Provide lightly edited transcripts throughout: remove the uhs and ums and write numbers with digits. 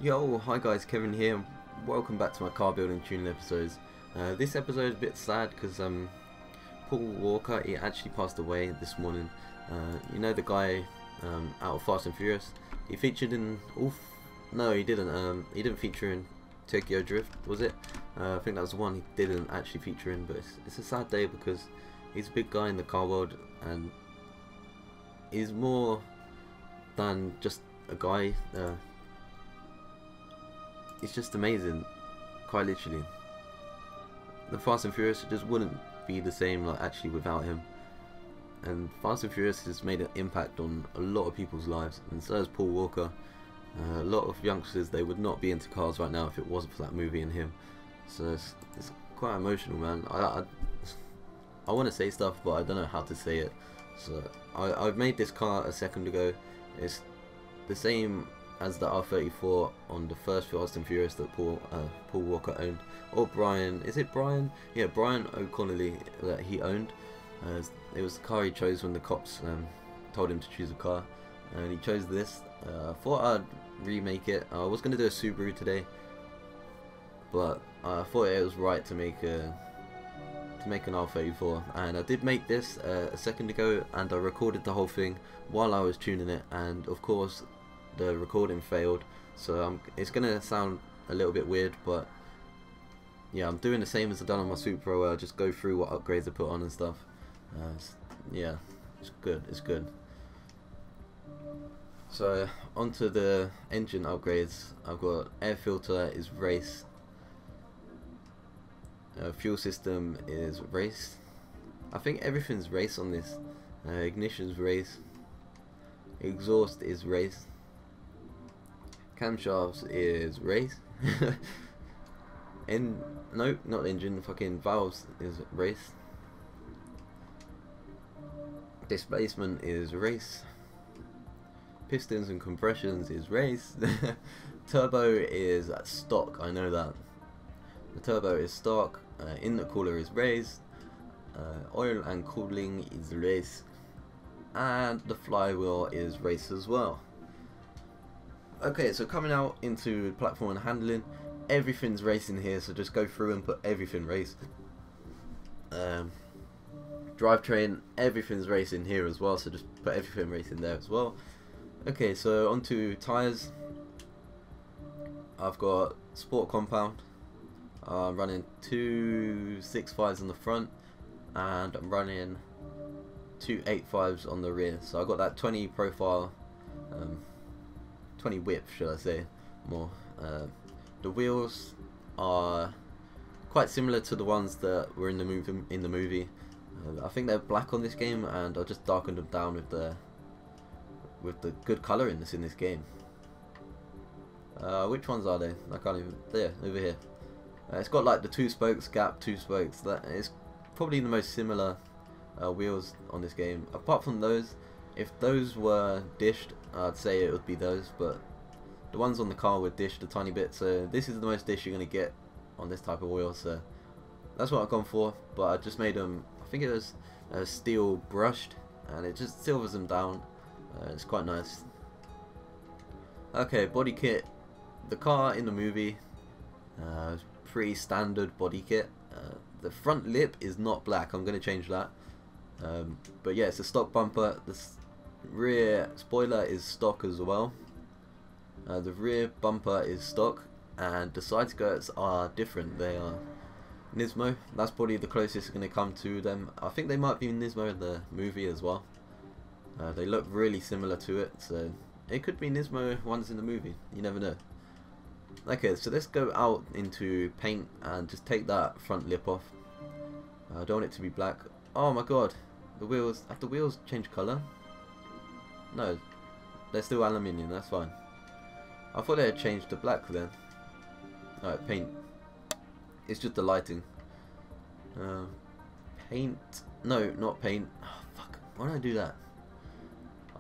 Yo, hi guys, Kevin here. Welcome back to my car building tuning episodes. This episode is a bit sad because Paul Walker, he actually passed away this morning. You know the guy out of Fast and Furious? He featured in no, he didn't. He didn't feature in Tokyo Drift, was it? I think that was the one he didn't actually feature in. But it's a sad day because he's a big guy in the car world and he's more than just a guy. It's just amazing, quite literally. The Fast and Furious just wouldn't be the same like actually without him. And Fast and Furious has made an impact on a lot of people's lives, and so has Paul Walker. A lot of youngsters, they would not be into cars right now if it wasn't for that movie and him. So it's quite emotional, man. I want to say stuff, but I don't know how to say it. So I've made this car a second ago. It's the same as the R34 on the first Fast and Furious that Paul Walker owned, or Brian, is it Brian? Yeah, Brian O'Connelly that he owned. It was the car he chose when the cops told him to choose a car, and he chose this. I thought I'd remake it. I was going to do a Subaru today, but I thought it was right to make an R34, and I did make this a second ago, and I recorded the whole thing while I was tuning it, and of course the recording failed, so it's gonna sound a little bit weird, but yeah, I'm doing the same as I've done on my Supra, where I just go through what upgrades I put on and stuff. Yeah, it's good. So onto the engine upgrades. I've got air filter is race, fuel system is race. I think everything's race on this. Ignition's race, exhaust is race, camshafts is race. No, not engine, fucking valves is race. Displacement is race. Pistons and compressions is race. Turbo is stock, I know that. The turbo is stock. Intercooler is race. Oil and cooling is race. And the flywheel is race as well. Okay, so coming out into platform and handling, everything's racing here, so just go through and put everything race. Drivetrain, everything's racing here as well, so just put everything racing there as well. Okay, so onto tyres. I've got sport compound. I'm running 2 6.5s on the front, and I'm running 2 8.5s on the rear. So I've got that 20 profile, 20 width, should I say, more. The wheels are quite similar to the ones that were in the movie. I think they're black on this game, and I just darkened them down with the good colouring that's in this game. Which ones are they? I can't even. There, over here. It's got like the 2 spokes gap, 2 spokes. That is probably the most similar wheels on this game. Apart from those, if those were dished, I'd say it would be those, but the ones on the car were dished a tiny bit, so this is the most dish you're going to get on this type of wheel, so that's what I've gone for. But I just made them, I think it was steel brushed, and it just silvers them down. It's quite nice. Okay, body kit. The car in the movie, pretty standard body kit. The front lip is not black, I'm going to change that. But yeah, it's a stock bumper. The rear spoiler is stock as well. The rear bumper is stock, and the side skirts are different. They are Nismo. That's probably the closest going to come to them. I think they might be Nismo in the movie as well. They look really similar to it, so it could be Nismo ones in the movie. You never know. Okay, so let's go out into paint and just take that front lip off. I don't want it to be black. Oh my god, the wheels. Have the wheels changed colour? No, they're still aluminium. That's fine. I thought they had changed to black then. Alright, paint. It's just the lighting. Paint. No, not paint. Oh, fuck. Why don't I do that?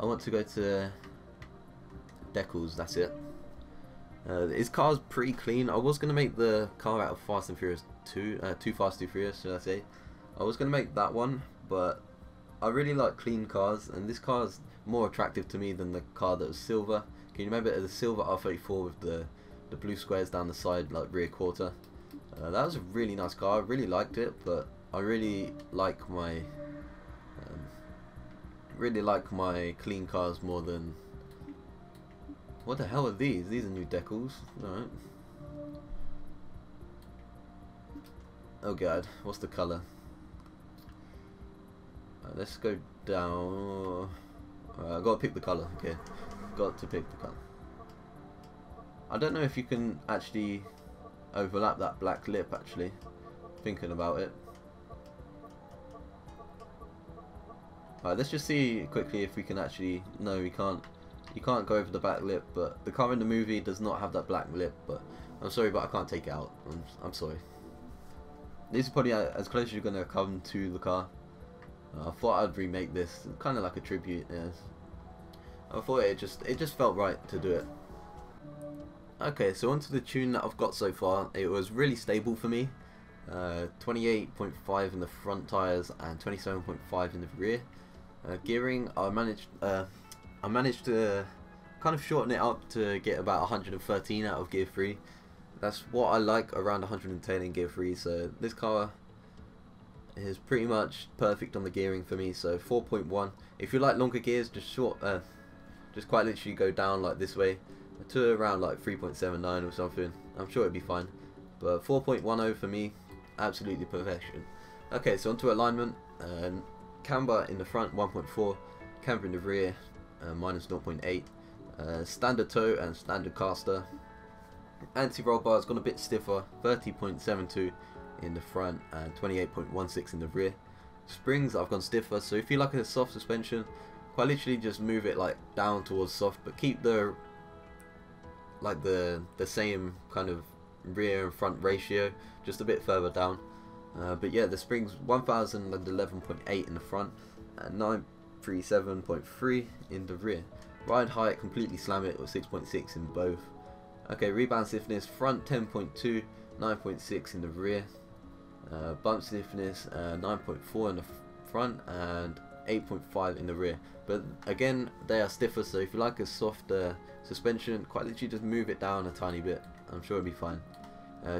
I want to go to decals. That's it. His car's pretty clean. I was going to make the car out of Fast and Furious 2. Too Fast, Too Furious, should I say. I was going to make that one, but I really like clean cars, and this car's more attractive to me than the car that was silver. Can you remember the silver R34 with the the blue squares down the side, like rear quarter. That was a really nice car. I really liked it, but I really like my clean cars more than. What the hell are these? These are new decals. Alright. Oh god, what's the colour? Let's go down. I gotta pick the colour. Okay, got to pick the colour. I don't know if you can actually overlap that black lip. Actually, thinking about it. Alright, let's just see quickly if we can actually. No, we can't. You can't go over the back lip, but the car in the movie does not have that black lip. But I'm sorry, but I can't take it out. I'm sorry. This is probably as close as you're gonna come to the car. I thought I'd remake this, kind of like a tribute. Yes, I thought it just felt right to do it. Okay, so onto the tune that I've got so far. It was really stable for me. 28.5 in the front tires and 27.5 in the rear. Gearing, I managed to kind of shorten it up to get about 113 out of gear 3. That's what I like, around 110 in gear 3. So this car is pretty much perfect on the gearing for me. So 4.1. If you like longer gears, just quite literally go down like this way to around like 3.79 or something. I'm sure it'd be fine. But 4.10 for me, absolutely perfection. Okay, so onto alignment. Camber in the front 1.4, camber in the rear minus 0.8. Standard toe and standard caster. Anti-roll bar has gone a bit stiffer, 30.72 in the front and 28.16 in the rear. Springs I've gone stiffer, so if you like a soft suspension, quite literally just move it like down towards soft, but keep the same kind of rear and front ratio, just a bit further down. But yeah, the springs 1011.8 in the front and 937.3 in the rear. Ride height completely slam it with 6.6 in both. Okay, rebound stiffness front 10.2, 9.6 in the rear. Bump stiffness 9.4 in the front and 8.5 in the rear. But again, they are stiffer, so if you like a softer suspension, quite literally just move it down a tiny bit. I'm sure it'll be fine.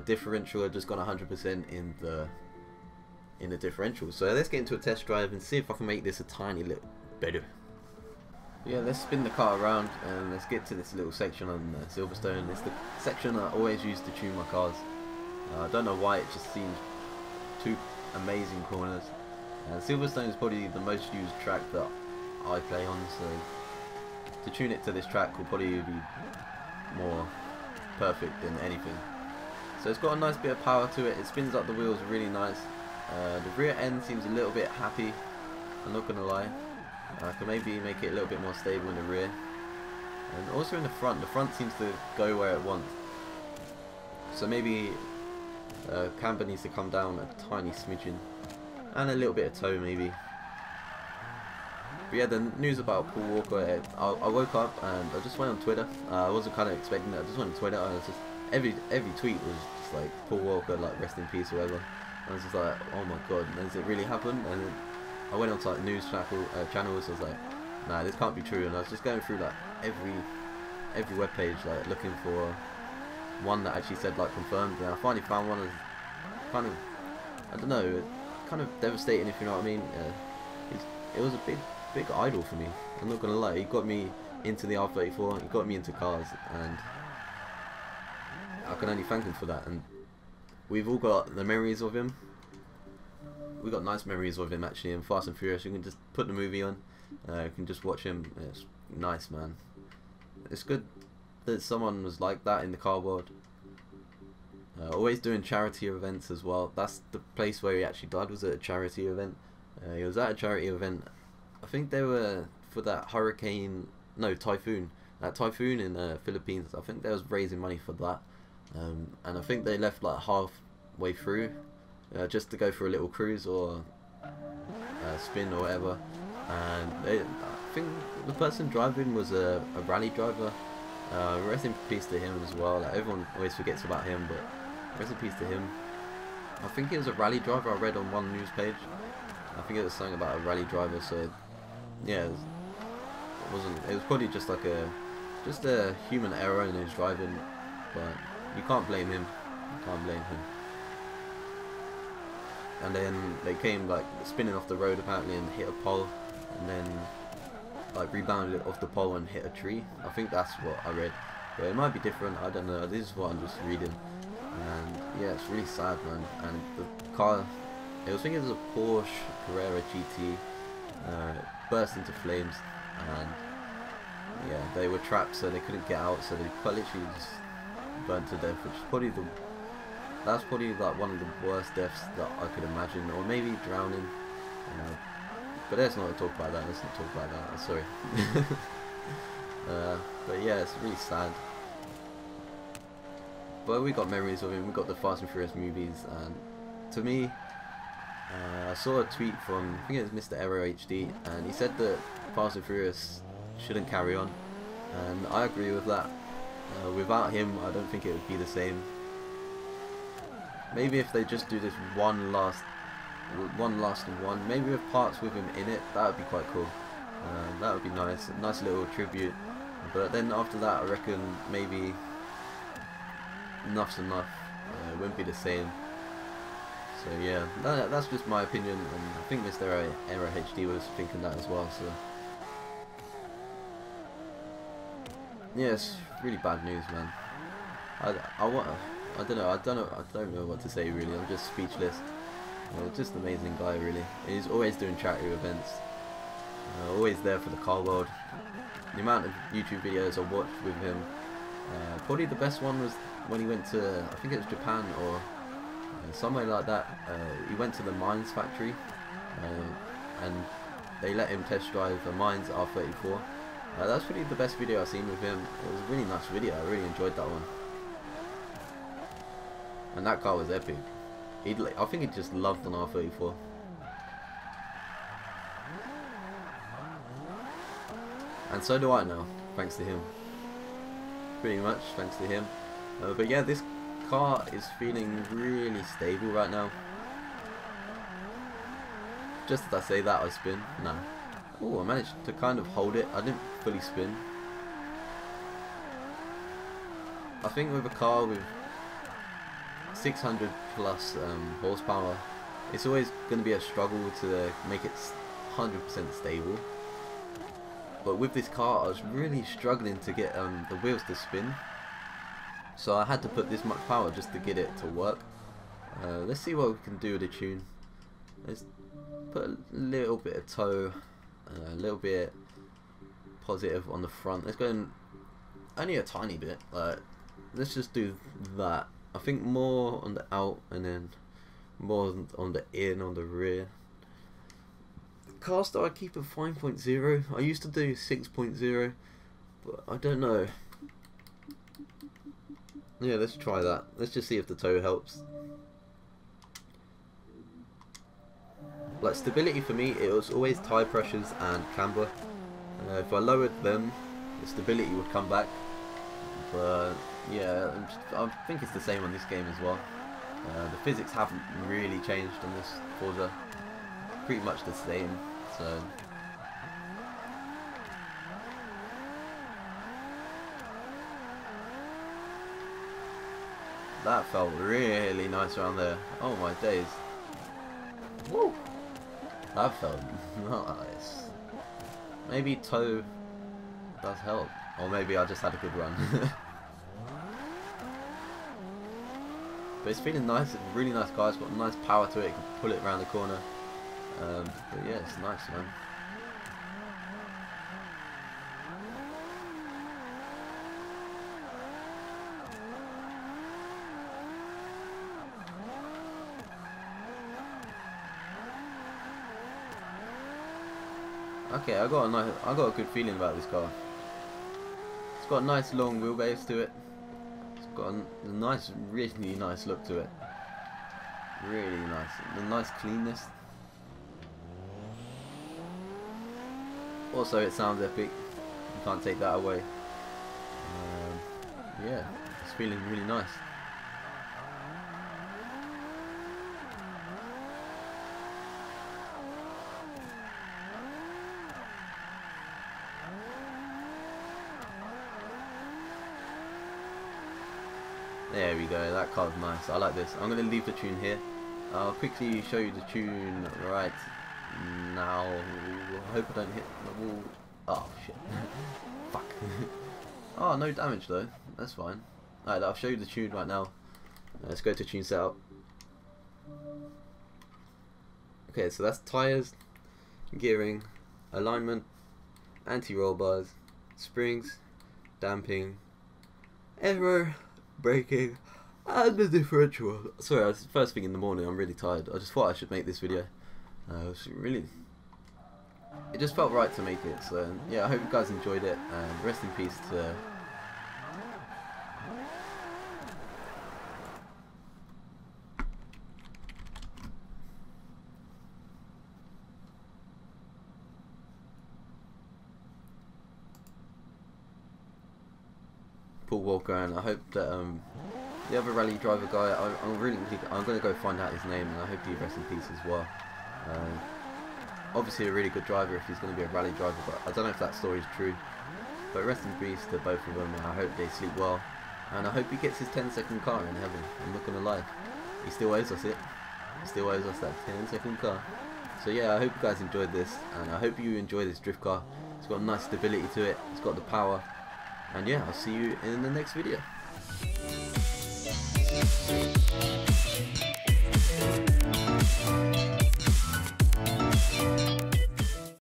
Differential, I've just gone 100% in the differential. So let's get into a test drive and see if I can make this a tiny little better. Yeah, let's spin the car around and let's get to this little section on Silverstone. It's the section I always use to tune my cars. I don't know why, it just seems two amazing corners. Silverstone is probably the most used track that I play on, so to tune it to this track will probably be more perfect than anything. So it's got a nice bit of power to it. It spins up the wheels really nice. The rear end seems a little bit happy, I'm not gonna lie. I can maybe make it a little bit more stable in the rear. And also in the front seems to go where it wants. So maybe camber needs to come down a tiny smidgen. And a little bit of toe maybe. But yeah, the news about Paul Walker, I woke up and I just went on Twitter. I wasn't kind of expecting that. I just went on Twitter and I was just, every tweet was just like Paul Walker, like rest in peace or whatever. And I was just like, oh my god, has it really happened? And then I went on to like news channels. I was like, nah, this can't be true. And I was just going through like every web page, like looking for one that actually said like confirmed. And I finally found one. Kind of, I don't know, kind of devastating, if you know what I mean. It was a big idol for me. I'm not gonna lie. He got me into the R34. He got me into cars, and I can only thank him for that. And we've all got the memories of him. We got nice memories of him actually in Fast and Furious. You can just put the movie on, you can just watch him. It's nice, man. It's good that someone was like that in the car world. Always doing charity events as well. That's the place where he actually died, was at a charity event. He was at a charity event. I think they were for that typhoon. That typhoon in the Philippines. I think they was raising money for that. And I think they left like halfway through. Just to go for a little cruise or spin or whatever, and I think the person driving was a rally driver. Rest in peace to him as well. Like, everyone always forgets about him, but rest in peace to him. I think he was a rally driver. I read on one news page. I think it was something about a rally driver. So yeah, it was probably just like a human error in his driving. but you can't blame him. You can't blame him. And then they came like spinning off the road apparently and hit a pole, and then like rebounded off the pole and hit a tree. I think that's what I read, but it might be different. I don't know. This is what I'm just reading, and yeah, it's really sad, man. And the car, I was thinking it was a Porsche Carrera GT, burst into flames, and yeah, they were trapped, so they couldn't get out, so they quite literally just burnt to death, which is probably that's probably like one of the worst deaths that I could imagine, or maybe drowning. But let's not talk about that. Let's not talk about that. Sorry. But yeah, it's really sad. But we got memories of him. We got the Fast and Furious movies, and to me, I saw a tweet from, I think it was Mr. Error HD, and he said that Fast and Furious shouldn't carry on, and I agree with that. Without him, I don't think it would be the same. Maybe if they just do this one last one, maybe with parts with him in it, that would be quite cool. That would be nice, a nice little tribute. But then after that, I reckon maybe enough's enough. It wouldn't be the same. So yeah, that's just my opinion, and I think Mr. Error HD was thinking that as well. So yeah, it's really bad news, man. I don't know what to say really. I'm just speechless. Just an amazing guy, really. He's always doing charity events. Always there for the car world. The amount of YouTube videos I watched with him. Probably the best one was when he went to, I think it was Japan or somewhere like that. He went to the Mines factory, and they let him test drive a Mines R34. That's really the best video I've seen with him. It was a really nice video. I really enjoyed that one. And that car was epic. I think he just loved an R34. And so do I now, thanks to him. Pretty much, thanks to him. But yeah, this car is feeling really stable right now. Just as I say that, I spin. No. Oh, I managed to kind of hold it. I didn't fully spin. I think with a car with 600 plus horsepower, it's always going to be a struggle to make it 100% stable. But with this car, I was really struggling to get the wheels to spin, so I had to put this much power just to get it to work. Let's see what we can do with the tune. Let's put a little bit of toe, a little bit positive on the front. Let's go in only a tiny bit. Let's just do that. I think more on the out and then more on the in on the rear. Car start I keep at 5.0. I used to do 6.0, but I don't know. Yeah, let's try that. Let's just see if the toe helps. Like stability for me, it was always tire pressures and camber. If I lowered them, the stability would come back. But yeah, I think it's the same on this game as well. The physics haven't really changed on this Forza. Pretty much the same. So that felt really nice around there. Oh my days. Woo! That felt nice. Maybe toe does help. Or maybe I just had a good run. But it's feeling nice. It's a really nice car. It's got nice power to it. You can pull it around the corner. But yeah, it's nice, man. Okay, I got a good feeling about this car. It's got a nice long wheelbase to it. It's got a nice, really nice look to it. Really nice. The nice cleanness. Also, it sounds epic. You can't take that away. Yeah, it's feeling really nice. There we go, that car's nice. I like this. I'm going to leave the tune here. I'll quickly show you the tune right now. I hope I don't hit the wall. Oh shit. Fuck. Oh, no damage though. That's fine. Alright, I'll show you the tune right now. Let's go to tune setup. Okay, so that's tyres, gearing, alignment, anti-roll bars, springs, damping, aero, braking, and the differential. Sorry, I was first thing in the morning. I'm really tired. I just thought I should make this video. It just felt right to make it. So yeah, I hope you guys enjoyed it. And rest in peace to Paul Walker, and I hope that the other rally driver guy, I'm going to go find out his name, and I hope he rests in peace as well. Obviously a really good driver if he's going to be a rally driver, but I don't know if that story is true. But rest in peace to both of them, and I hope they sleep well, and I hope he gets his 10-second car in heaven. I'm not going to lie, he still owes us it. He still owes us that 10-second car. So yeah, I hope you guys enjoyed this, and I hope you enjoy this drift car. It's got nice stability to it, it's got the power. And yeah, I'll see you in the next video.